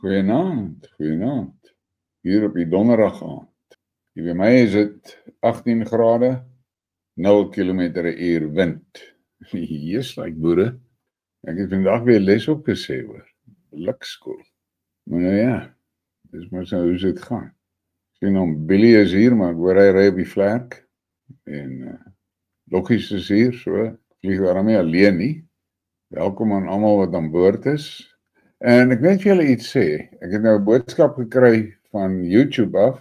Goeienaand, goeienaand. Hier op die donderdag aand. By my is dit 18 grade, 0 km/h wind. Yes, like boere. Ek het vandag weer les opgesê hoor. Blikskool. Maar nou ja, dis maar so hoe dit gaan. Sien hom, Billy is hier, maar ek hoor hy ry op die vlerk. En Lokkies is hier, so vlieg daarmee alleen nie. Welkom aan almal wat aan boord is. En ek net vir julle iets sê. Ek het nou 'n boodskap gekry van YouTube af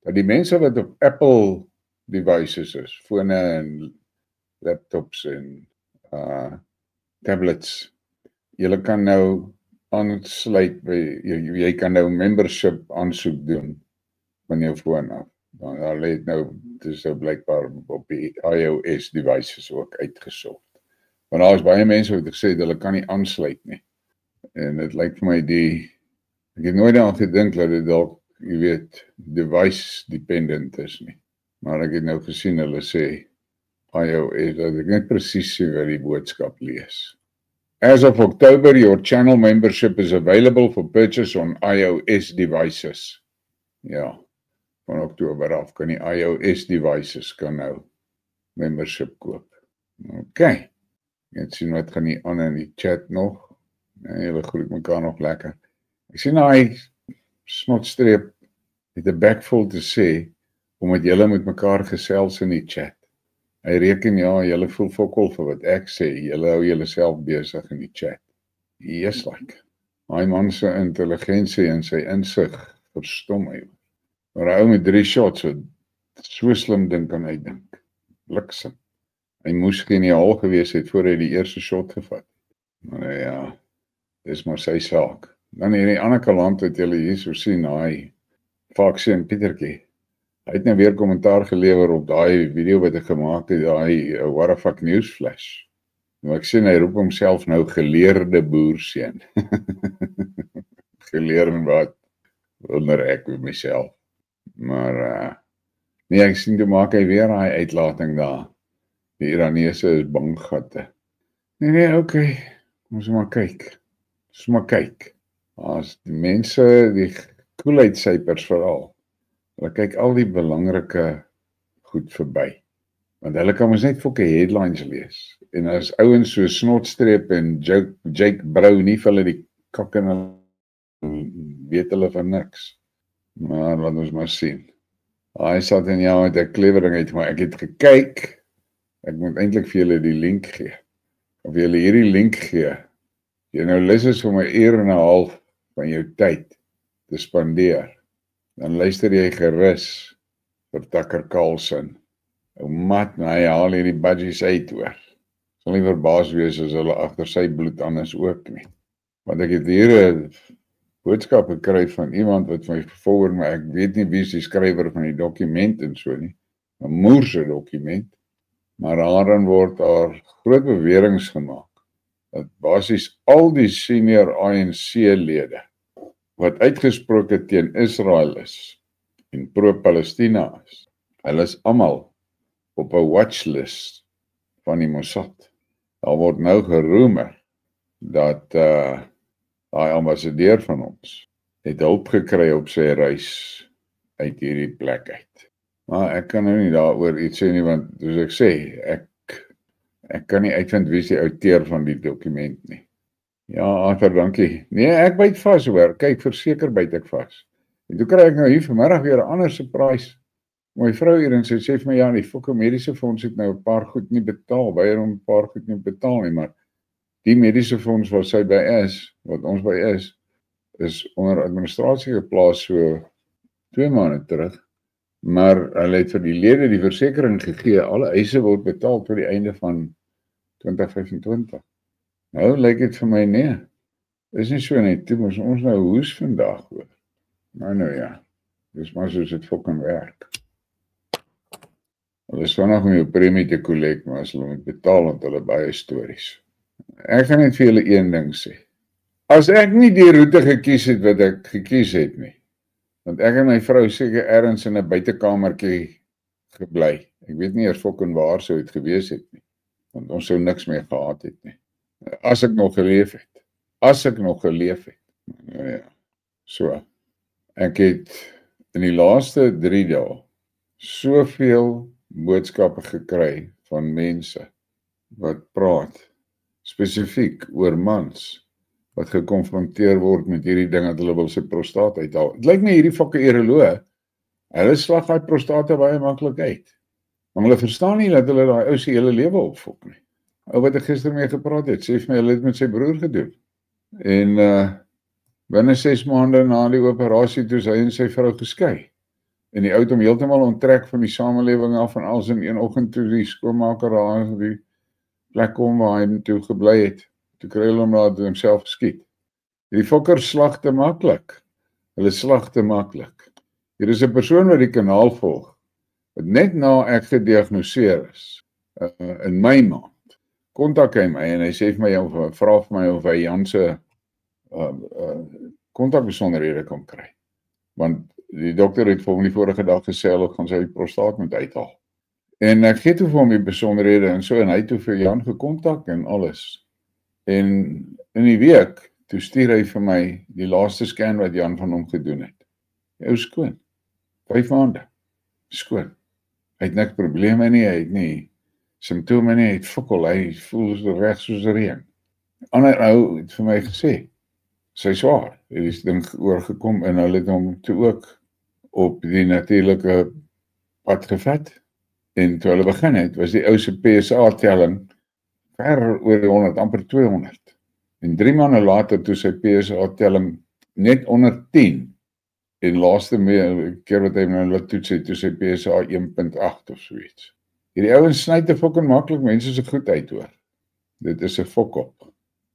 dat die mense wat op Apple devices is, fone en laptops en tablets, julle kan nou aansluit by jy kan nou membership aansoek doen van jou foon af. Dan hulle het nou dis nou blykbaar op die iOS devices ook uitgesort. Want daar is baie mense wat gesê hulle kan nie aansluit nie. En dit lyk vir my ek het nooit aan gedink dat dit dalk, jy weet, device dependent is nie. Maar ek het nou gesien hulle sê iOS, dat ek net presies sien wat die boodskap lees. As of October, your channel membership is available for purchase on iOS devices. Ja, van Oktober af kan die iOS devices kan nou membership koop. OK. Ek sien wat gaan nie aan in die chat nog. Nee, julle groet mekaar nog lekker. Ek sien hy snotstreep het 'n bekvol te sê omdat julle met mekaar gesels in die chat. Hy reken julle voel fokol vir wat ek sê. Julle hou julleself besig in die chat. Yes, like. Hy man se intelligensie en sy insig verstom my. Maar hy ou met 3 shots wat so slim ding kan uitdink. Bliksem. Hy moes geniaal gewees het voor hy die eerste shot gevat. Maar ja, dis maar sy saak. Dan hierdie ander kalant wat julle hier so sien, hy Foxie en Pietertjie. Hy het nou weer kommentaar gelewer op daai video wat ek gemaak het, daai what the fuck newsflash. Nou ek sien hy roep homself nou geleerde boerseun. Geleer wat? Wonder ek met myself. Maar nee, ek sien toe maak hy weer daai uitlating daar. Die Iranese is banggatte. Nee, okay. Ons maar kyk. Ons maar kyk. As die mense, die koelheidsypers veral, hulle kyk al die belangrike goed verby. Want hulle kan ons net fokke headlines lees. En as ouens so Snotstreep en Jake Brou nie vir hulle die kak in hulle weet hulle van niks. Maar laat ons maar sien. Hy sat in jou met 'n clevering uit, maar ek het gekyk. Ek moet eintlik vir julle die link gee. Of julle hierdie link gee. Jy nou lus is om 1 uur en 'n half van jou tyd te spandeer. Dan luister jy gerus vir Tucker Carlson. Ou mat, hy haal hierdie budgies uit hoor. Sal nie verbaas wees as hulle agter sy bloed anders ook nie. Want ek het hier 'n boodskap gekry van iemand wat my vervolg, maar ek weet nie wie is die skrywer van die dokument en so nie. 'n Moerse dokument. Maar daarin word daar groot beweringe gemaak dat basies al die senior ANC-lede wat uitgesproke teen Israel is en pro-Palestina is, hulle is almal op 'n watchlist van die Mossad. Daar word nou geroemer dat daai ambassadeur van ons het hulp gekry op sy reis uit hierdie plek uit. Maar ek kan nou nie daaroor iets sê nie, want soos ek sê, ek kan nie uitvind wie is die outeur van die dokument nie. Ja, Arthur, dankie. Nee, ek byt vas hoor. Kyk, verseker byt ek vas. En toe kry ek nou hier vanmiddag weer 'n ander surprise. My vrou hier en sy sê vir my, ja, die fokke mediese fonds het nou 'n paar goed nie betaal, weier om 'n paar goed nie betaal nie, maar die mediese fonds wat sy by is, wat ons by is onder administrasie geplaas so 2 maande terug. Maar hulle het vir die lede die versekering gegee, alle eise word betaal tot die einde van 2025. Nou lyk dit vir my nee. Is nie so net, toe moes ons nou hoes vandag hoor. Nou ja, dis maar soos dit fucking werk. Hulle is vanaf om jou premie te collect, maar as hulle moet betaal, want hulle baie stories. Ek gaan net vir julle een ding sê. As ek nie die roete gekies het wat ek gekies het nie, want ek en my vrou seker ergens in 'n buitekamertjie gebly. Ek weet nie eers fucking waar sou dit gewees het nie, want ons sou niks meer gehad het nie. As ek nog geleef het. Nou ja. So, ek het in die laaste 3 dae soveel boodskappe gekry van mense wat praat spesifiek oor mans wat gekonfronteer word met hierdie ding dat hulle wil sy prostaat uithaal. Dit lyk my hierdie fucking uroloë, hulle slag daai prostate baie maklik uit. Maar hulle verstaan nie dat hulle daai ou se hele lewe opfok nie. Ou wat ek gister mee gepraat het, sê vir my hulle het met sy broer gedoen. En binne 6 maande na die operasie toe is hy en sy vrou geskei. En die ou het hom heeltemal onttrek van die samelewing af en als in een oggend toe die skoonmaker daar in die plek kom waar hy toe gebly het. Toe kry hulle hom daar homself geskiet. Die fokker slag te maklik. Hulle slag te maklik. Hier is 'n persoon wat die kanaal volg, wat net na ek gediagnoseer is, in my maand, kontak hy my en hy sê vir my, vra vir my of hy Jan se kontakbesonderhede kan kry. Want die dokter het vir hom die vorige dag gesê hulle gaan sy prostaat moet uithaal. En ek gee toe vir hom die besonderhede en so en hy het toe vir Jan gekontak en alles. En in die week toe stuur hy vir my die laaste scan wat Jan van hom gedoen het. Ou skoon. 5 maande. Skoon. Hy het niks probleme nie, hy het nie simptome nie, hy het fokol, hy voel so reg soos reën. Ander ou het vir my gesê, sy swaar, het die ding oorgekom en hulle het hom toe ook op die natuurlike pad gevat. En toe hulle begin het, was die ou se PSA-telling ver oor die 100, amper 200. En 3 maande later toe sy PSA-telling net onder 10 en laaste keer wat hy nou laat toets het, toe sy PSA 1.8 of soiets. Hierdie ouens sny te fucking maklik mense se goed uit hoor. Dit is 'n fok op.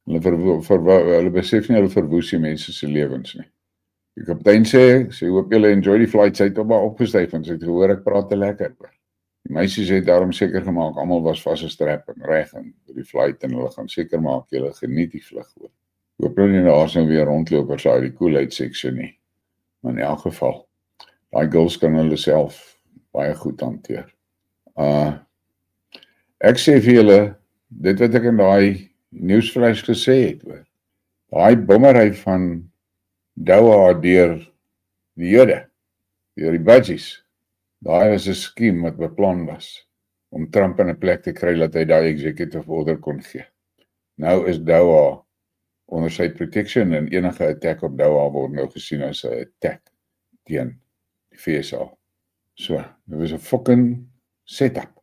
Hulle besef nie hulle verwoes die mense se lewens nie. Die kaptein sê hoop julle enjoy die flight, sy het hom maar opgestyf en sy het gehoor ek praat te lekker oor. Die meisies het daarom seker gemaak, almal was vasgestrap en reg in die flight en hulle gaan seker maak julle geniet die vlug hoor. Hoop nie daar's nou weer rondlopers uit die koelheid section nie. Maar in elk geval, daai girls kan hulle self baie goed hanteer. Ek sê vir julle, dit wat ek in daai nieuwsflash gesê het hoor. Daai bommery van Doha deur die Jode, deur die budgies. Daai was 'n skiem wat beplan was om Trump in 'n plek te kry dat hy daai executive order kon gee. Nou is Doha onder sy protection en enige attack op Doha word nou gesien as 'n attack teen die VSA. So, dit was 'n fucking setup.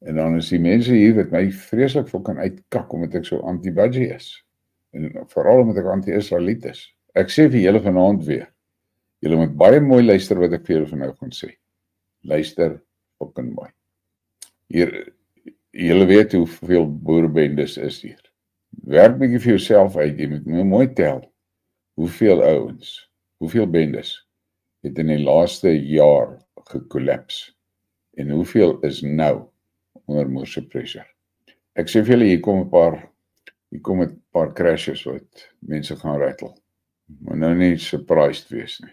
En dan is die mense hier wat my vreeslik fucking uitkak omdat ek so anti-budgie is. En veral omdat ek anti-Israeliet is. Ek sê vir julle vanaand weer, julle moet baie mooi luister wat ek vir julle vannou gaan sê. Luister fucking mooi. Hier, julle weet hoeveel boerebendes is hier. Werk bietjie vir jouself uit, jy moet mooi tel. Hoeveel ouens, hoeveel bendes het in die laaste jaar gekollaps en hoeveel is nou onder moorse pressure. Ek sê vir julle, hier kom 'n paar crashes wat mense gaan rattle. Maar nou nie surprised wees nie.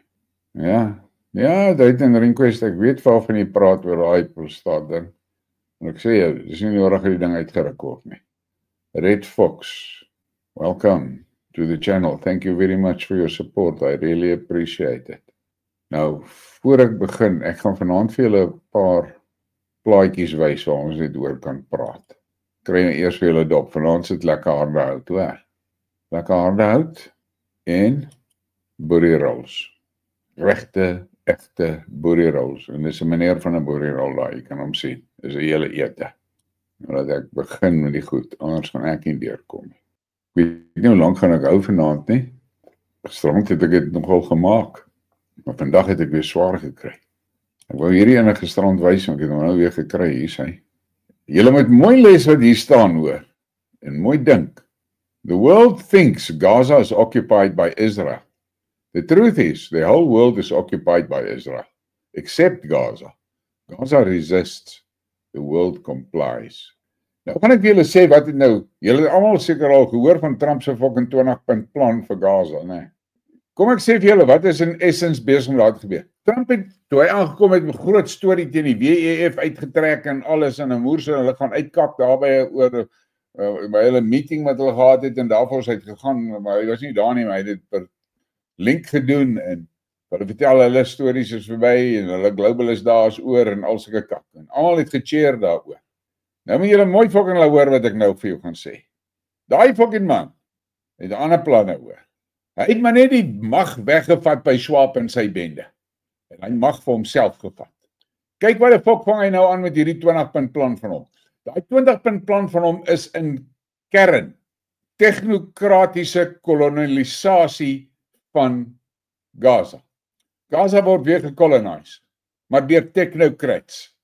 Ja, dit in request, ek weet waarvan jy praat oor daai prostaat ding. En ek sê jou, dis nie nodig dat die ding uitgeruk word nie. Red Fox, welcome to the channel. Thank you very much for your support. I really appreciate it. Nou, voor ek begin, ek gaan vanaand vir julle 'n paar plaatjies wys waar ons net oor kan praat. Kry nou eers vir julle dop, vanaand sit lekker harde hout, hoor. Lekker harde hout en boerie rolls. Regte, egte boerie rolls. En dis 'n meneer van 'n boerie roll daar, jy kan hom sien. Dis 'n hele ete. Nou dat ek begin met die goed, anders gaan ek nie deurkom nie. Ek weet nie hoe lank gaan ek hou vanaand nie. Gisterand het ek dit nogal gemaak, maar vandag het ek weer swaar gekry. Ek wou hierdie ene gisterand wys, want ek het hom nou weer gekry, hier sê. Julle moet mooi lees wat hier staan hoor, en mooi dink. The world thinks Gaza is occupied by Israel. The truth is, the whole world is occupied by Israel, except Gaza. Gaza resists, the world complies. Nou kan ek vir julle sê wat het nou, julle het almal seker al gehoor van Trump se fucking 20-punt plan vir Gaza, né? Kom ek sê vir julle, wat is in essence besig om daar te gebeur? Trump het, toe hy aangekom het met 'n groot storie teen die WEF uitgetrek en alles in 'n moerse, en hulle gaan uitkak daarby oor by hulle meeting wat hulle gehad het, en daarvoor is hy gegaan, maar hy was nie daar nie, maar hy het dit per link gedoen en hulle vertel hulle stories is verby en hulle global is daar is oor en al sulke kak. En almal het gecheer daaroor. Nou moet julle mooi fucking hoor wat ek nou vir jou gaan sê. Daai fucking man het 'n ander planne oor. Hy het maar net die mag weggevat by Schwab en sy bende. En hy mag vir homself gevat. Kyk wat die fuck vang hy nou aan met hierdie 20-punt plan van hom. Daai 20-punt plan van hom is in kern technokratiese kolonisasie van Gaza. Gaza word weer gekoloniseer, maar deur technocrats.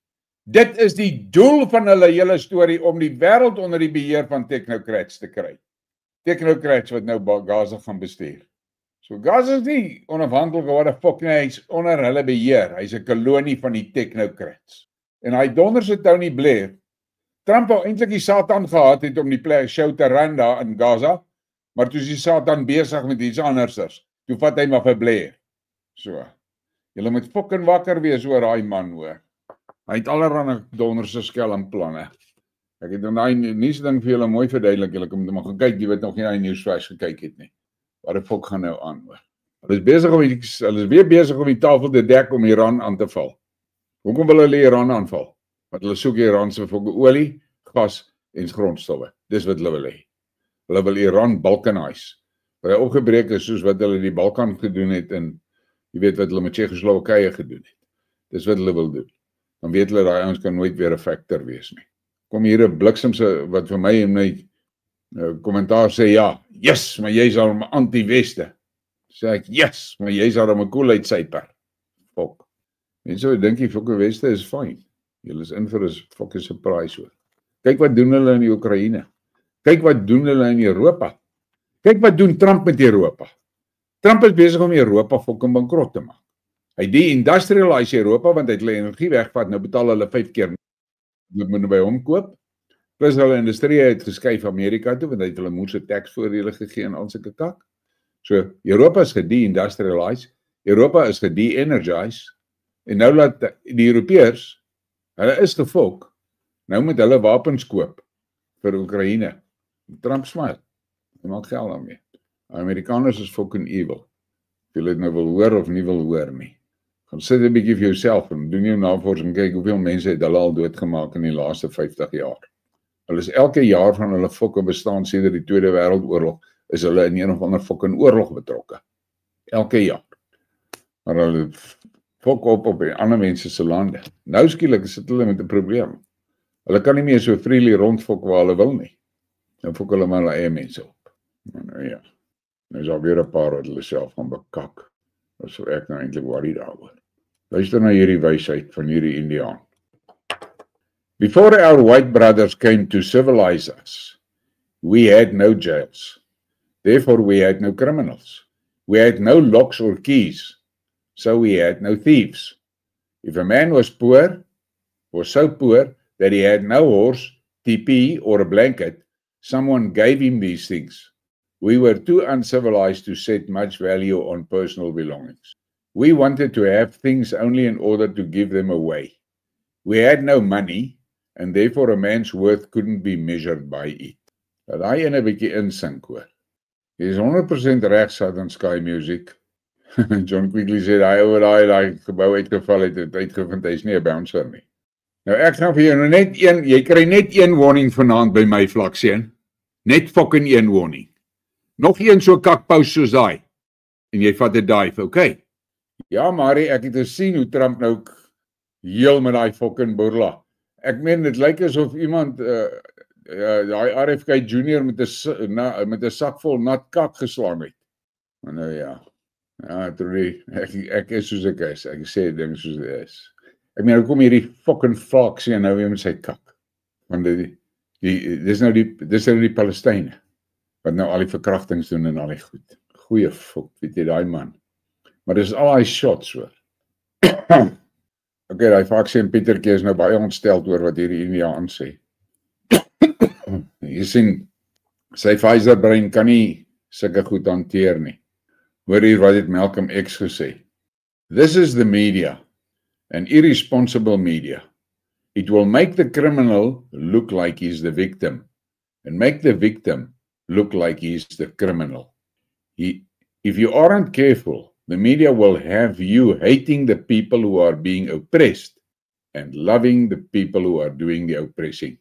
Dit is die doel van hulle hele storie om die wêreld onder die beheer van technocrats te kry. Technocrats wat nou Gaza gaan bestuur. So Gaza is nie onafhanklike wat die fuck nie, hy's onder hulle beheer. Hy's 'n kolonie van die technocrats. En hy donderse Tony Blair. Trump wou eintlik die Satan gehad het om die show te run daar in Gaza, maar toe is die Satan besig met iets andersers. Toe vat hy maar vir Blair. So. Julle moet fucking wakker wees oor daai man, hoor. Hy het allerhande donderse skelmplanne. Ek het daai nuusding vir julle mooi verduidelik. Julle kan maar gaan kyk, jy weet nog nie daai nuusflash gekyk het nie. Wat die fok gaan nou aan, hoor. Hulle is weer besig om die tafel te dek om Iran aan te val. Hoekom wil hulle Iran aanval? Want hulle soek Iran se olie, gas en grondstowwe. Dis wat hulle wil hê. Hulle wil Iran balkanize. Wat hy opgebreek is soos wat hulle die Balkan gedoen het en jy weet wat hulle met Tsjechoslowakye gedoen het. Dis wat hulle wil doen. Dan weet hulle daai ouens kan nooit weer 'n factor wees nie. Kom hier 'n bliksemse wat vir my en my kommentaar sê ja, yes, maar jy's al 'n anti-weste. Sê ek, yes, maar jy's al 'n koelheid syper. Fok. Mense dink die fokke weste is fyn. Julle is in vir 'n fucking surprise hoor. Kyk wat doen hulle in die Oekraïne. Kyk wat doen hulle in Europa. Kyk wat doen Trump met Europa. Trump is besig om Europa fucking bankrot te maak. Hy de-industrialize Europa want hy het hulle energie wegvat, nou betaal hulle 5 keer. Jy moet by hom koop. Plus hulle industrie het geskuif Amerika toe want hy het hulle moeëse taxvoordele gegee en al sulke kak. So Europa is gede-industrialize, Europa is gede-energize en nou laat die Europeërs, hulle is gefok, nou moet hulle wapens koop vir Oekraïne. Trump smile. Hy maak geld daarmee. Amerikaners is fucking evil. Of jy dit nou wil hoor of nie wil hoor nie. Gaan sit 'n bietjie vir jouself en doen jou navorsing, kyk hoeveel mense het hulle al doodgemaak in die laaste 50 jaar. Hulle is elke jaar van hulle fucking bestaan sedert die Tweede Wêreldoorlog is hulle in een of ander fucking oorlog betrokke. Elke jaar. Maar hulle fok op die ander mense se lande. Nou skielik sit hulle met 'n probleem. Hulle kan nie meer so freely rondfok waar hulle wil nie. Dan fok hulle maar hulle eie mense op. Nou ja. Nou is al weer 'n paar wat hulle self gaan bekak. Dat sou ek nou eintlik worry daaroor. Luister na hierdie wysheid van hierdie Indiaan. Before our white brothers came to civilize us, we had no jails. Therefore we had no criminals. We had no locks or keys. So we had no thieves. If a man was so poor that he had no horse, TP or a blanket, someone gave him these things. We were too uncivilized to set much value on personal belongings. We wanted to have things only in order to give them away. We had no money, and therefore a man's worth couldn't be measured by it. Dat hy 'n bietjie insink hoor. Jy is 100% reg, Southern Sky Music. John Quigley sê hy oor daai gebou uitgeval het uitgevind hy's nie 'n bouncer nie. Nou ek gaan vir jou nou net jy kry net een warning vanaand by my vlakseën. Net fucking een warning. Nog een so kakpous soos daai. En jy vat 'n dive, okay? Ja, Marie, ek het gesien hoe Trump nou heel met daai fucking boerla. Ek meen dit lyk asof iemand daai RFK Junior met 'n sak vol nat kak geslaan het. Maar nou ja. Ja, Trudy, ek is soos ek is. Ek sê dinge soos dit is. Ek meen, kom hierdie fucking fox hier nou weer met sy kak. Want dis nou die Palestynë wat nou al die verkrachtings doen en al die goed. Goeie fok, weet jy daai man. Maar dis al daai shots hoor. Okay, daai fox en Pietertjie is nou baie ontsteld oor wat hierdie Indiaan sê. Jy sien, sy Pfizer brein kan nie sulke goed hanteer nie. Hoor hier wat het Malcolm X gesê. This is the media, an irresponsible media. It will make the criminal look like he's the victim and make the victim look like he's the criminal. If you aren't careful, the media will have you hating the people who are being oppressed and loving the people who are doing the oppressing.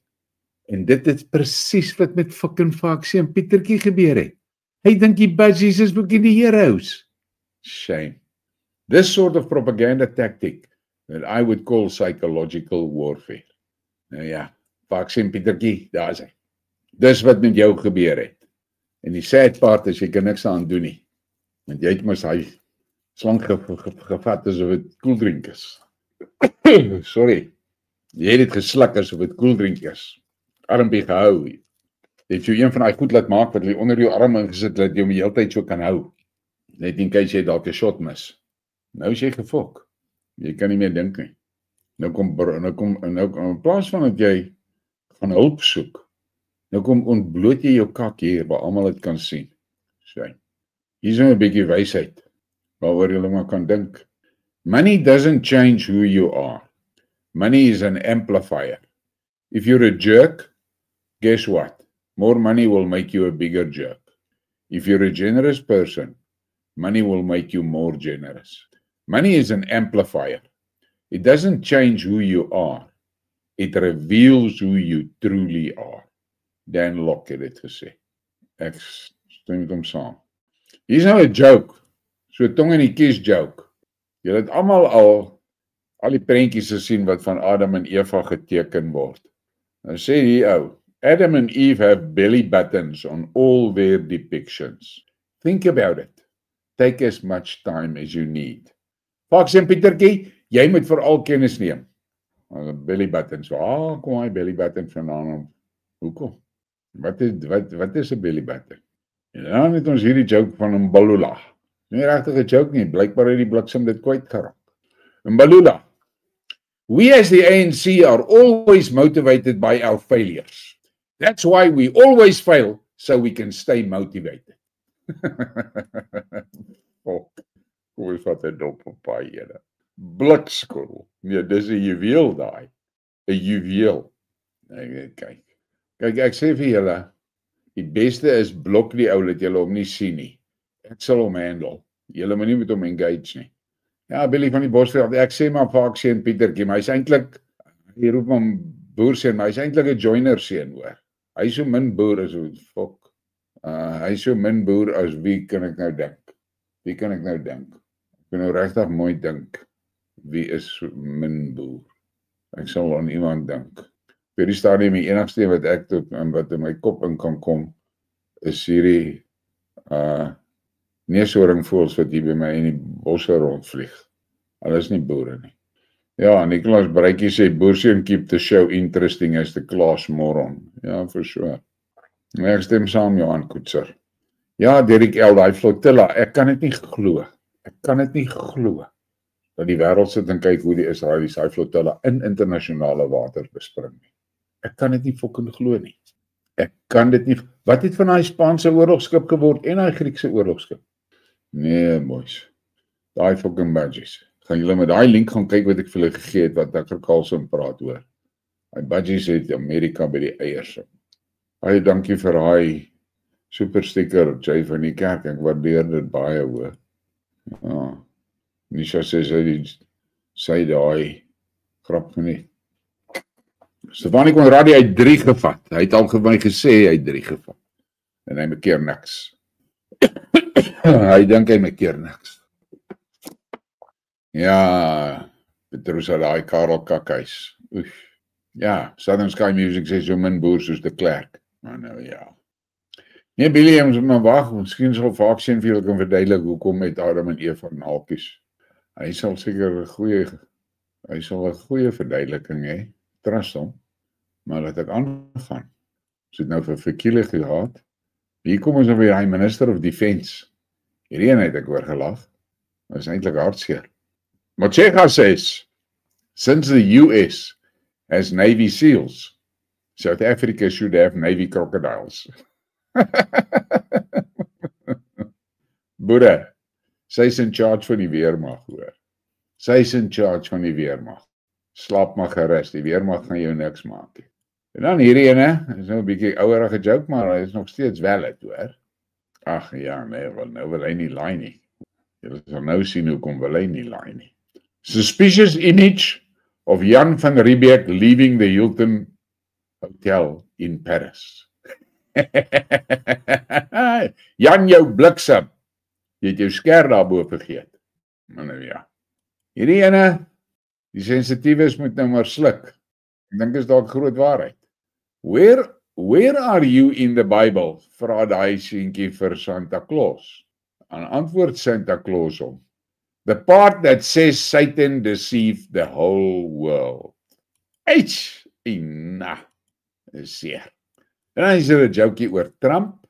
En dit is presies wat met fucking Faksie en Pietertjie gebeur het. Hy dink die budgies is ook in die heroes. Shame. This sort of propaganda tactic that I would call psychological warfare. Nou ja, Faksie en Pietertjie, daar is hy. Dis wat met jou gebeur het. En die sad part is, jy kan niks aan doen nie. Want jy het mos hy slang gevat asof het koeldrink is. Sorry. Jy het dit gesluk asof het koeldrink is. Armpie gehou. Jy het jou een van die goed laat maak wat jy onder jou arm ingesit, dat jy hom die hele tyd so kan hou. Net in case jy dalk 'n shot mis. Nou is jy gefok. Jy kan nie meer dink nie. Nou kom in plaas van dat jy gaan hulp soek, nou kom ontbloot jy jou kak hier, waar almal dit kan sien. Sien. Hier is nou 'n bietjie wysheid, waaroor jy maar kan dink. Money doesn't change who you are. Money is an amplifier. If you're a jerk, guess what? More money will make you a bigger jerk. If you're a generous person, money will make you more generous. Money is an amplifier. It doesn't change who you are. It reveals who you truly are. Dan Locke het dit gesê. Ek stem met hom saam. Hier is nou 'n joke. So 'n tong in die kies joke. Julle het almal al die prentjies gesien wat van Adam en Eva geteken word. Nou sê die ou, Adam and Eve have belly buttons on all their depictions. Think about it. Take as much time as you need. Faksie en Pietertjie, jy moet veral kennis neem. Belly buttons, waar kom hy belly button vandaan? Hoekom? Wat is 'n belly button? En dan het ons hierdie joke van 'n Mbalula. Nie regtig 'n joke nie, blykbaar het die bliksem dit kwyt geraak. Mbalula. We as the ANC are always motivated by our failures. That's why we always fail, so we can stay motivated. Hoe is wat 'n dop op paai jare. Blikskorrel. Nee, dis 'n juweel daai. 'n Juweel. Kyk, ek sê vir julle, die beste is blok die ou dat julle hom nie sien nie. Ek sal hom handle. Julle moet nie met hom engage nie. Ja, Billy van die Bosveld, ek sê maar Faksie en Pietertjie, maar hy is eintlik, hy roep hom boerseun, maar hy is eintlik 'n joiner seun, hoor. Hy is so min boer as fok. Hy is so min boer as wie kan ek nou dink? Wie kan ek nou dink? Ek kan nou regtig mooi dink. Wie is so min boer? Ek sal aan iemand dink. Vir die stadium die enigste wat ek tot en wat in my kop in kan kom is hierdie neushoringvoëls wat hier by my in die bosse rondvlieg. Hulle is nie boere nie. Ja, Nicholas Breitjie sê boerseun keep the show interesting as the class moron. Ja, for sure. Ek stem saam, Johan Koetser. Ja, Derek L, daai flotilla, ek kan dit nie glo. Ek kan dit nie glo dat die wêreld sit en kyk hoe die Israeliese daai flotilla in internasionale water bespring nie. Ek kan dit nie fucking glo nie. Ek kan dit nie. Wat het van daai Spaanse oorlogskip geword en daai Griekse oorlogskip? Nee, boys. Daai fucking budgies. Gaan julle met daai link gaan kyk wat ek vir julle gegee het wat Tucker Carlson praat oor. Daai budgies het Amerika by die eiers. Baie dankie vir daai super sticker, Jay van die kerk. Ek waardeer dit baie, hoor. Ja. Nisha sê sy daai grap nie. Stefanie Konradi het 3 gevat. Hy het al vir my gesê hy het 3 gevat. En hy mekeer niks. Hy dink hy mekeer niks. Ja, Petrus het daai Karel Kakhuis. Oef. Ja, Southern Sky Music sê so min boer soos de Klerk. Maar nou ja. Nee, Billy, ons moet maar wag. Miskien sal Faksie vir julle kan verduidelik hoekom met Adam en Eva naaltjies. Hy sal seker 'n goeie verduideliking hê. Trust hom. Maar laat ek aangaan. Ons het nou vir Fikile gehad. Hier kom ons nou weer hy Minister of Defence. Hierdie een het ek oor gelag. Dit is eintlik hartseer. Motshekga says, since the US has Navy SEALs, South Africa should have Navy crocodiles. Boere, sy is in charge van die weermag, hoor. Sy is in charge van die weermag. Slaap maar gerus, die weermag gaan jou niks maak nie. En dan hierdie ene, is nou 'n bietjie ouerige joke, maar hy is nog steeds valid, hoor. Ag ja, nee, wel nou wil hy nie laai nie. Jy sal nou sien hoekom wil hy nie laai nie. Suspicious image of Jan van Riebeeck leaving the Hilton Hotel in Paris. Jan jou bliksem. Jy het jou sker daarbo vergeet. Maar nou ja. Hierdie ene, die sensitiewes moet nou maar sluk. Ek dink is dalk groot waarheid. Where are you in the Bible? Vra daai seentjie vir Santa Claus. En antwoord Santa Claus hom. The part that says Satan deceived the whole world. Is seer. En dan is daar 'n jokie oor Trump.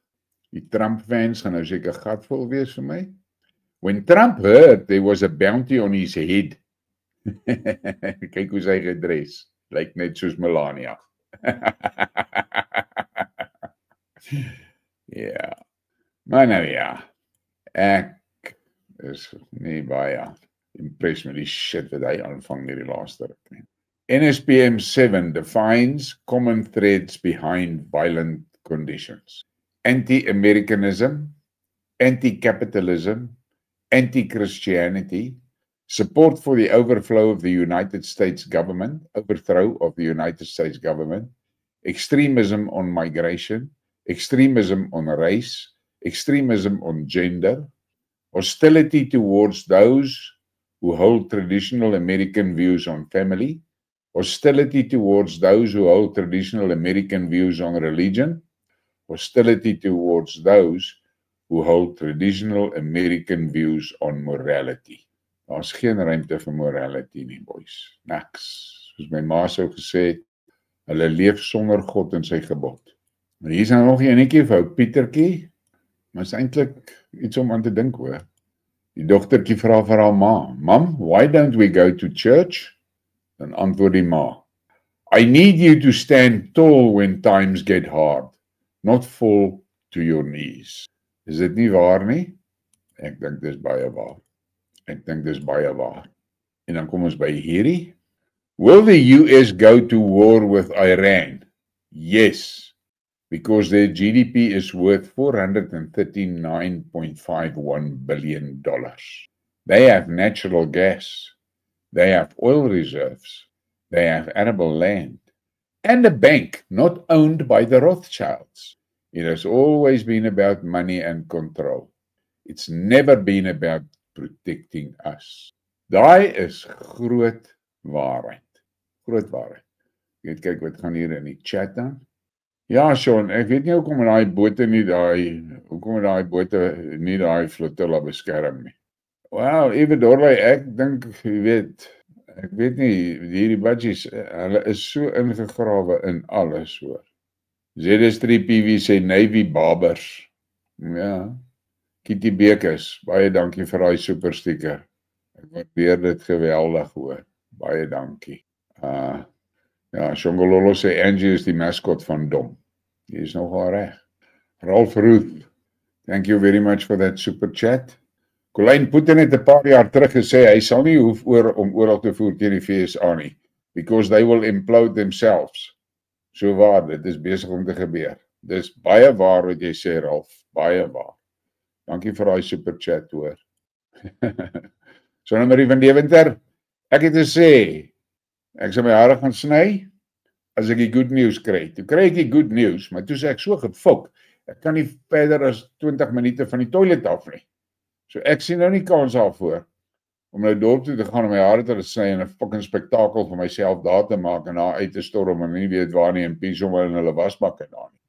Die Trump fans gaan nou seker gatvol wees vir my. When Trump heard there was a bounty on his head. Kyk hoe sy gedres. Lyk net soos Melania. Ja. Maar nou ja. Ek is nie baie impressed met die shit wat hy aanvang met die laaste ruk nie. NSPM 7 defines common threads behind violent conditions. Anti-Americanism, anti-capitalism, anti-Christianity, support for the overthrow of the United States government, extremism on migration, extremism on race, extremism on gender, hostility towards those who hold traditional American views on family, hostility towards those who hold traditional American views on religion, hostility towards those who hold traditional American views on morality. Daar's geen ruimte vir morality nie, boys. Niks. Soos my ma sou gesê het, hulle leef sonder God en sy gebod. Maar hier is nou nog 'n enetjie vir ou Pietertjie, maar is eintlik iets om aan te dink hoor. Die dogtertjie vra vir haar ma, "Mom, why don't we go to church?" Dan antwoord die ma, "I need you to stand tall when times get hard, not fall to your knees." Is dit nie waar nie? Ek dink dis baie waar. En dan kom ons by hierdie. Will the US go to war with Iran? Yes, because their GDP is worth $439.51 billion. They have natural gas. They have oil reserves. They have arable land. And a bank not owned by the Rothschilds. It has always been about money and control. It's never been about protecting us. Daai is groot waarheid. Net kyk wat gaan hier in die chat dan. Ja, Sean, ek weet nie hoekom daai bote nie daai flotilla beskerm nie. Wel, even Dorley, ek dink, ek weet nie, hierdie budgies, hulle is so ingegrawe in alles hoor. ZS3PV sê Navy Barbers. Ja. Kitty Bekes, baie dankie vir daai super sticker. Ek waardeer dit geweldig hoor. Baie dankie. Ja, Shongololo sê Angie is die mascot van Dom. Die is nogal reg. Ralph Ruth, thank you very much for that super chat. Colleen Putin het 'n paar jaar terug gesê hy sal nie hoef om oorlog te voer teen die VSA nie, because they will implode themselves. So waar, dit is besig om te gebeur. Dis baie waar wat jy sê, Ralph, baie waar. Dankie vir daai super chat hoor. So Marie van Deventer, ek het gesê, ek sal my hare gaan sny as ek die good news kry. Toe kry ek die good news, maar toe sê ek so gefok, ek kan nie verder as 20 minute van die toilet af nie. So ek sien nou nie kans daarvoor om nou dorp toe te gaan om my hare te sny en 'n fucking spektakel vir myself daar te maak en daar uit te storm en nie weet waar nie en pies om in hulle wasbak en daar nie.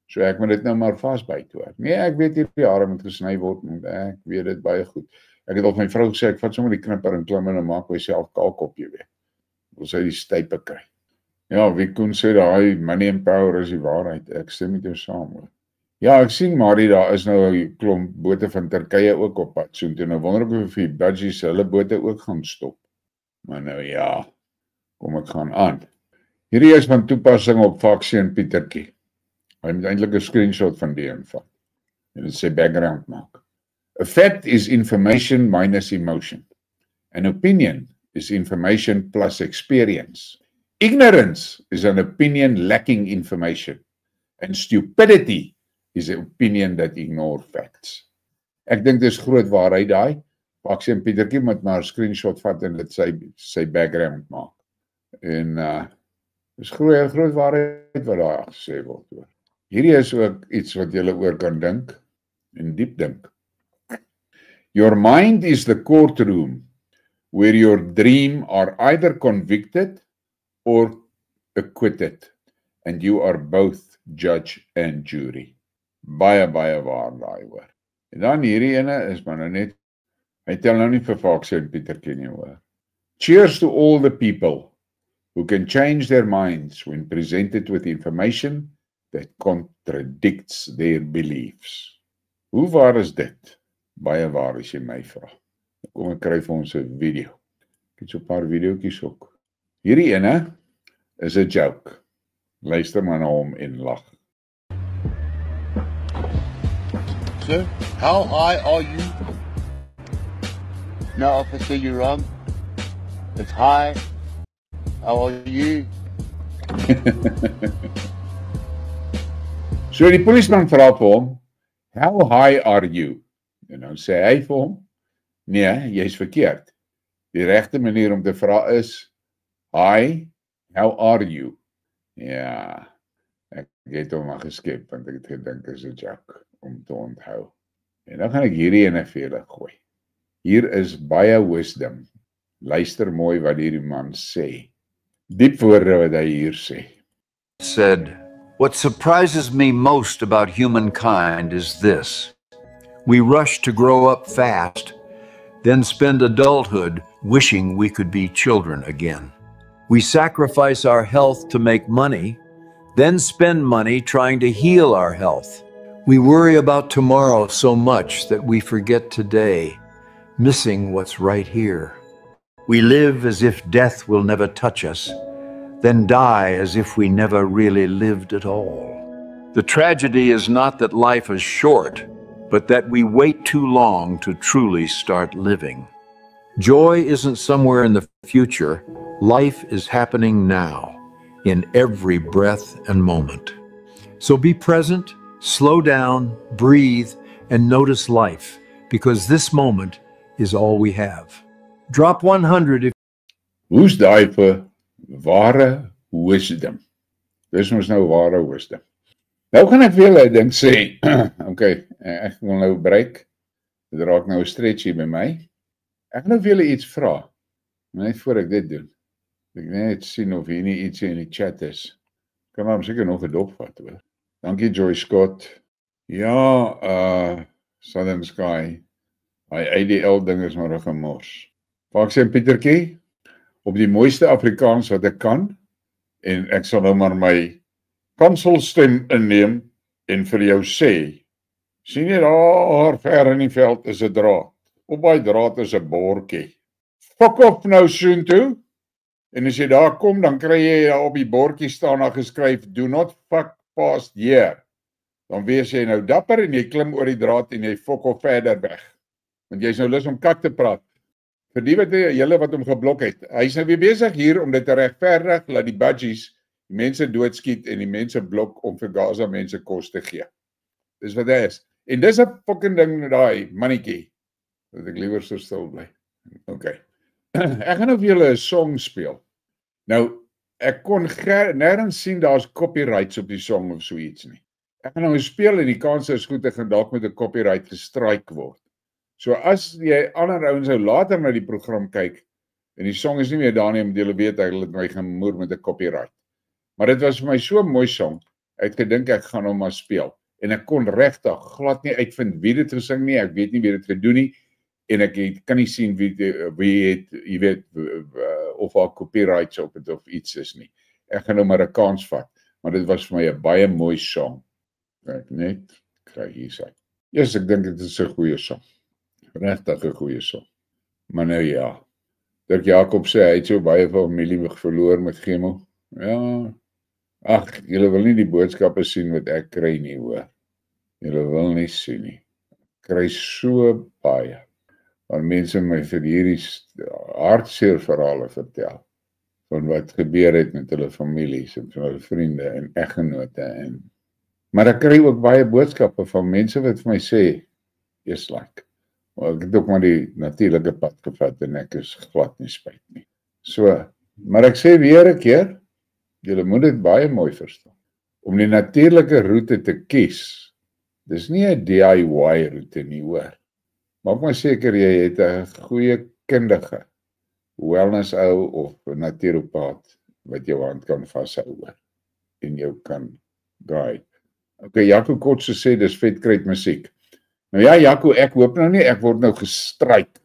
So ek moet dit nou maar vasbyt hoor. Nee, ek weet hierdie hare moet gesny word, ek weet dit baie goed. Ek het al my vrou gesê ek vat sommer die knipper en klim en maak myself kaalkop, jy weet. Wil sy die stype kry. Ja, wie kon sê daai money and power is die waarheid. Ek stem met jou saam hoor. Ja, ek sien Marie, daar is nou 'n klomp bote van Turkye ook op pad soontoe. Nou wonder ek of die budgies hulle bote ook gaan stop. Maar nou ja, kom ek gaan aan. Hierdie is van toepassing op Faksie en Pietertjie. Hy moet eintlik 'n screenshot van die invat. En dit sê background maak. A fact is information minus emotion. An opinion is information plus experience. Ignorance is an opinion lacking information. And stupidity is an opinion that ignore facts. Ek dink dis groot waarheid daai. Paxie en Pietertjie moet maar 'n screenshot vat en dit sy background maak. En dis groot waarheid wat daar gesê word oor. Hierdie is ook iets wat jy oor kan dink en diep dink. Your mind is the courtroom where your dream are either convicted or acquitted, and you are both judge and jury. Baie waar daai hoor. En dan hierdie ene is maar nou net, hy tel nou nie vir Foxie en Pietertjie nie hoor. Cheers to all the people who can change their minds when presented with information that contradicts their beliefs. Hoe waar is dit? Baie waar as jy my vra. Kom ek kry vir ons 'n video. Ek het so 'n paar videoetjies ook. Hierdie ene is 'n joke. Luister maar na hom en lag. Sir, how high are you? No, officer, you're wrong. It's high. How are you? So die polisieman vra vir hom, how high are you? En nou sê hy vir hom, nee, jy's verkeerd. Die regte manier om te vra is, hi, how are you? Ja, ek het hom maar geskep, want ek het gedink is 'n joke om te onthou. En dan gaan ek hierdie ene vir julle gooi. Hier is baie wisdom. Luister mooi wat hierdie man sê. Diep woorde wat hy hier sê. Said, what surprises me most about humankind is this. We rush to grow up fast, then spend adulthood wishing we could be children again. We sacrifice our health to make money, then spend money trying to heal our health. We worry about tomorrow so much that we forget today, missing what's right here. We live as if death will never touch us, then die as if we never really lived at all. The tragedy is not that life is short, but that we wait too long to truly start living. Joy isn't somewhere in the future. Life is happening now, in every breath and moment. So be present, slow down, breathe, and notice life, because this moment is all we have. Drop 100 if... Hoe's daai vir ware wisdom? Dis mos nou ware wisdom. Nou gaan ek vir julle ding sê, okay, ek wil nou breek. Dit raak nou 'n stretch hier by my. Ek gaan nou vir julle iets vra. Net voor ek dit doen. Ek net sien of hier nie iets in die chat is. Kan maar seker nog 'n dop vat hoor. Dankie Joy Scott. Ja, Southern Sky. Hy ADL ding is maar 'n gemors. Foxie en Pietertjie, op die mooiste Afrikaans wat ek kan, en ek sal nou maar my kanselsstem inneem en vir jou sê, sien jy daar ver in die veld is 'n draad. Op daai draad is 'n bordjie. Fok op nou soontoe. En as jy daar kom, dan kry jy daar op die bordjie staan daar geskryf, do not fuck past here. Dan wees jy nou dapper en jy klim oor die draad en jy fok op verder weg. Want jy's nou lus om kak te praat. Vir die wat hom geblok het. Hy's nou weer besig hier om dit te regverdig, laat die budgies die mense doodskiet en die mense blok om vir Gaza mense kos te gee. Dis wat hy is. En dis 'n fucking ding daai mannetjie. Dat ek liewer so stil bly. Okay. Ek gaan nou vir julle 'n song speel. Nou, ek kon nêrens sien daar's copyrights op die song of so iets nie. Ek gaan nou speel en die kans is goed ek gaan dalk met 'n copyright gestrike word. So as jy ander ouens nou later na die program kyk en die song is nie meer daar nie, moet julle weet ek het my gemoer met 'n copyright. Maar dit was vir my so 'n mooi song. Ek het gedink ek gaan hom maar speel en ek kon regtig glad nie uitvind wie dit gesing nie. Ek weet nie wie dit gedoen nie en ek kan nie sien wie het, jy weet, of haar copyrights op het of iets is nie. Ek gaan nou maar 'n kans vat, maar dit was vir my 'n baie mooi song. Ek net kry hier sy. Yes, ek dink dit is 'n goeie song. Regtig 'n goeie song. Maar nou ja. Dirk Jacob sê hy het so baie familie verloor met chemo. Ja. Ag, julle wil nie die boodskappe sien wat ek kry nie, hoor. Julle wil nie sien nie. Ek kry so baie. Waar mense my vir hierdie hartseer verhale vertel. Van wat gebeur het met hulle families en van hulle vriende en eggenote en Maar ek kry ook baie boodskappe van mense wat vir my sê, is like, ek het ook maar die natuurlike pad gevat en ek is glad nie spyt nie. So, maar ek sê weer 'n keer, julle moet dit baie mooi verstaan. Om die natuurlike roete te kies, dis nie 'n DIY roete nie, hoor. Maak maar seker jy het 'n goeie kundige, wellness ou of 'n naturopaat wat jou hand kan vashou hoor en jou kan guide. Okay, Jaco Kotse sê dis vetkruid musiek. Nou ja, Jaco, ek hoop nou nie ek word nou gestryk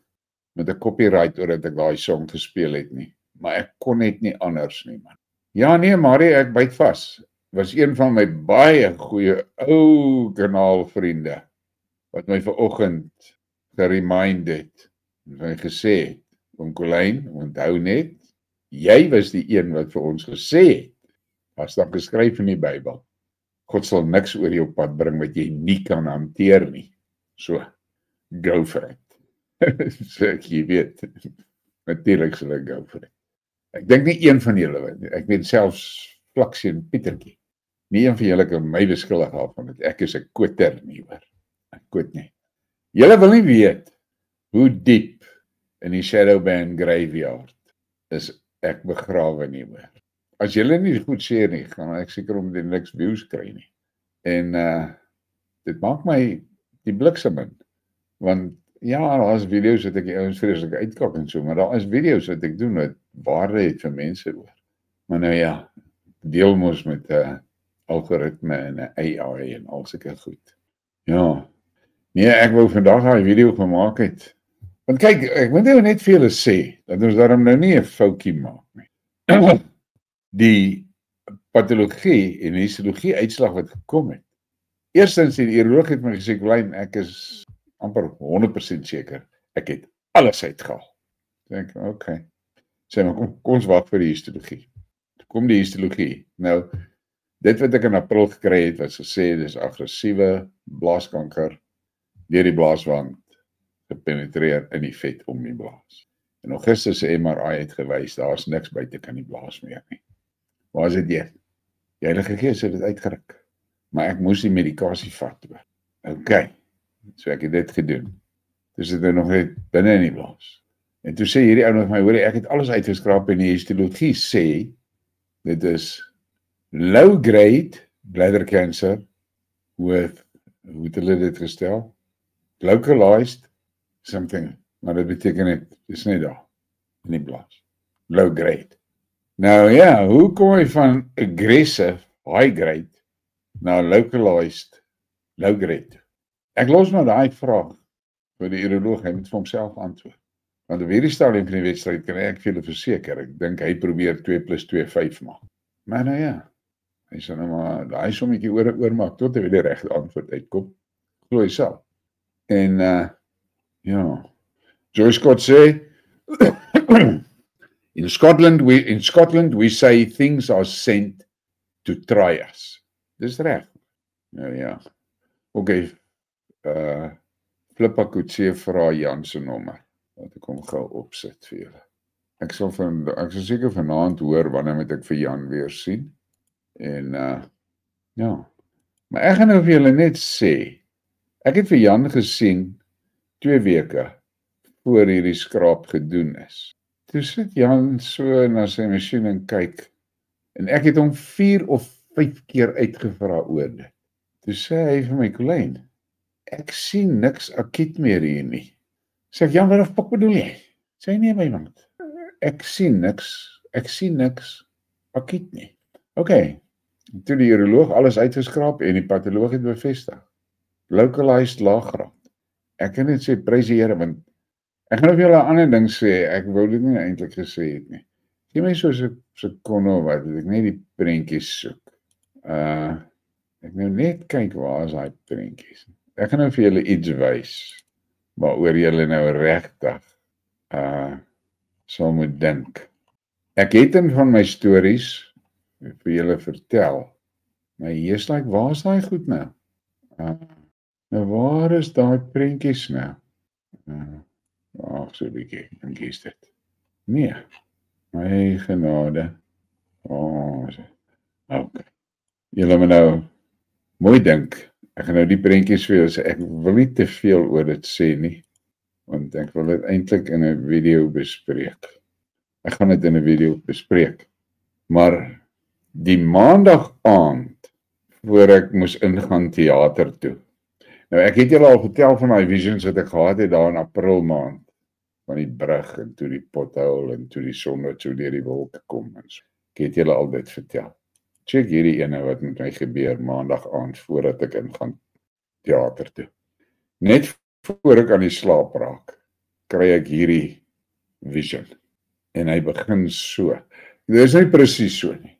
met 'n copyright oor dat ek daai song gespeel het nie, maar ek kon net nie anders nie, man. Ja nee, Marie, ek byt vas. Was een van my baie goeie ou kanaalvriende wat my vanoggend geremind het en my gesê het, oom Colleen, onthou net, jy was die een wat vir ons gesê het, as dan geskryf in die Bybel, God sal niks oor jou pad bring wat jy nie kan hanteer nie. So, go for it. So jy weet, natuurlijk sal ek go for it. Ek dink nie een van julle, ek weet selfs Flaksie en Pietertjie, nie een van julle kan my beskuldig af van dit, ek is 'n quitter nie, hoor. Ek quit nie. Julle wil nie weet hoe diep in die Shadowban graveyard is ek begrawe nie, hoor. As julle nie goed share nie, gaan ek seker om die niks views kry nie. En dit maak my die bliksem in, want ja, daar is video's wat ek die ouens vreeslik uitkak en so, maar daar is video's wat ek doen wat waarde het vir mense oor. Maar nou ja, deel mos met algoritme en AI en al sulke goed. Ja, nee, ek wou vandag daai video gemaak het. Want kyk, ek moet nou net vir julle sê, dat ons daarom nou nie 'n foutjie maak nie. Die patologie en histologie uitslag wat gekom het. Eerstens die uroloog het my gesê, Colleen, ek is amper 100% seker, ek het alles uitgehaal. Ek dink, okay. Sê maar, kom ons wag vir die histologie. Kom die histologie. Nou, dit wat ek in April gekry het, was gesê, dis aggressiewe blaaskanker deur die blaaswand gepenetreer in die vet om die blaas. En Augustus se MRI het gewys, daar's niks buite kan die blaas meer nie. Waar is dit jy? Die Heilige Gees het dit uitgeruk. Maar ek moes die medikasie vat. Okay, so ek het dit gedoen. Dus dit nog net binne in die blaas. En toe sê hierdie ou nog my, hoor, ek het alles uitgeskraap en die histologie sê, dit is low grade bladder cancer with, hoe het hulle dit gestel? Localized something, maar dit beteken net, dis net daar, in die blaas. Low grade. Nou ja, hoe kom jy van aggressive, high grade, na localized, low grade? Ek los maar daai vraag vir die uroloog, hy moet vir homself antwoord. Want op hierdie stadium van die wedstryd kan ek vir julle verseker, ek dink hy probeer 2 + 2 5 maak. Maar nou ja, hy sal nou maar daai sommetjie oormaak tot hy die regte antwoord uitkom. Glo self. En ja, Joyce Scott sê, in Scotland we say things are sent to try us. Dis reg. Nou ja. Okay. Flippa Kutse vra Jan se nommer. Wat ek hom gou opsit vir julle. Ek sal seker vanaand hoor wanneer moet ek vir Jan weer sien. En ja. Maar ek gaan nou vir julle net sê, ek het vir Jan gesien 2 weke voor hierdie skraap gedoen is. Toe sit Jan so na sy masjien en kyk, en ek het hom 4 of 5 keer uitgevra oor dit. Toe sê hy vir my, Colleen, ek sien niks akiet meer hier nie. Sê ek, Jan, wat die fuck bedoel jy? Sê nee my man, ek sien niks akiet nie. Okay, toe die uroloog alles uitgeskraap en die patoloog het bevestig. Localized laaggraad. Ek kan net sê, prys die Here, want ek gaan vir julle 'n ander ding sê, ek wou dit nie eintlik gesê het nie. Gee my so 'n sekonde wat ek net die prentjies soek. Ek nou net kyk waar is daai prentjies. Ek gaan nou vir julle iets wys, waaroor julle nou regtig sal moet dink. Ek het een van my stories vir julle vertel, maar hier's like, waar is daai goed nou? Nou waar is daai prentjies nou? So 'n bietjie, en kies dit. Nee, my genade. Okay. Julle moet nou mooi dink. Ek gaan nou die prentjies vir jou sê. Ek wil nie te veel oor dit sê nie, want ek wil dit eintlik in 'n video bespreek. Ek gaan dit in 'n video bespreek. Maar die maandag aand, voor ek moes ingaan teater toe. Nou ek het julle al vertel van my visions wat ek gehad het daar in April maand, van die brug en toe die pothole en toe die son wat so deur die wolke kom en so. Ek het julle al dit vertel. Check hierdie ene wat met my gebeur maandag aand voordat ek ingaan teater toe. Net voor ek aan die slaap raak, kry ek hierdie vision. En hy begin so. Dit is nie presies so nie.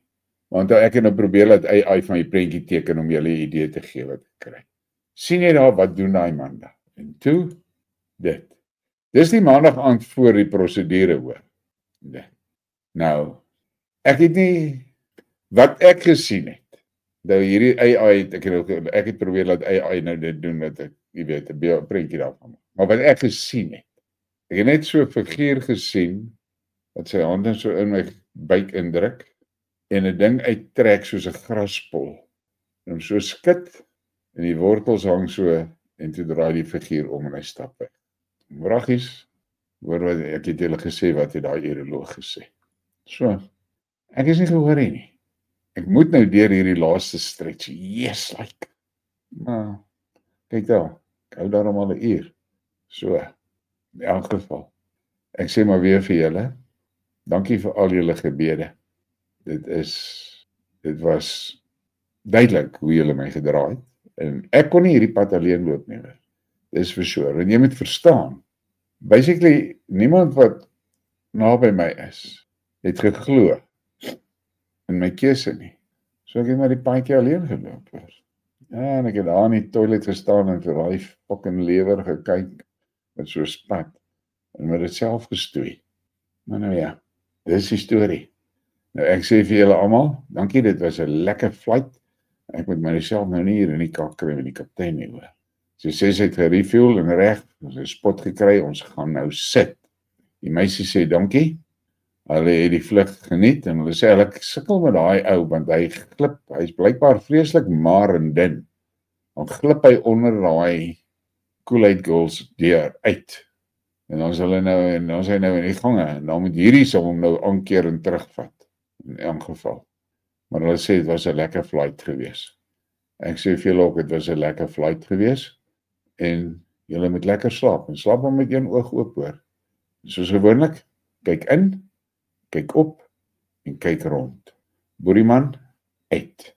Want ek het nou probeer dat AI van die prentjie teken om julle 'n idee te gee wat ek kry. Sien jy daar wat doen daai man daar? En toe dit. Dis die maandag aand voor die prosedure hoor. Dit. Nou, ek het nie wat ek gesien het. Nou hierdie AI het ek het probeer dat AI nou dit doen dat ek, jy weet, 'n prentjie daarvan. Maar wat ek gesien het. Ek het net so 'n figuur gesien wat sy hande so in my buik indruk en 'n ding uittrek soos 'n graspol. En hom so skud en die wortels hang so en toe draai die figuur om en hy stap weg. Wraggies, hoor wat ek het julle gesê wat het daai uroloog gesê. So, ek is nie gehoor nie. Ek moet nou deur hierdie laaste stretch. Yes, like. Maar kyk daar, ek hou daarom al 'n uur. So, in elk geval. Ek sê maar weer vir julle, dankie vir al julle gebede. Dit was duidelik hoe julle my gedra het. En ek kon nie hierdie pad alleen loop nie. Dis vir sure. En jy moet verstaan, basically, niemand wat naby my is, het geglo in my keuse nie. So ek het maar die paadjie alleen geloop. Ja, en ek het daar in die toilet gestaan en vir daai fucking lewer gekyk met so spat en met dit self gestoei. Maar nou ja, dis die storie. Nou ek sê vir julle almal, dankie, dit was 'n lekker flight. Ek moet myself nou nie hier in die kak kry met die kaptein nie hoor. So sê sy het gerefuel en reg, ons het 'n spot gekry, ons gaan nou sit. Die meisie sê dankie. Hulle het die vlug geniet en hulle sê hulle sukkel met daai ou want hy's blykbaar vreeslik maar en dun. Dan glip hy onder daai Kool-Aid Girls deur uit. En dan is hy nou in die gange en dan moet hierdie sal hom nou aankeer en terugvat in elk geval. Maar hulle sê dit was 'n lekker flight gewees. Ek sê vir julle ook dit was 'n lekker flight gewees en julle moet lekker slaap en slaap maar met een oog oop hoor. Soos gewoonlik, kyk in, kyk op en kyk rond. Boerieman uit.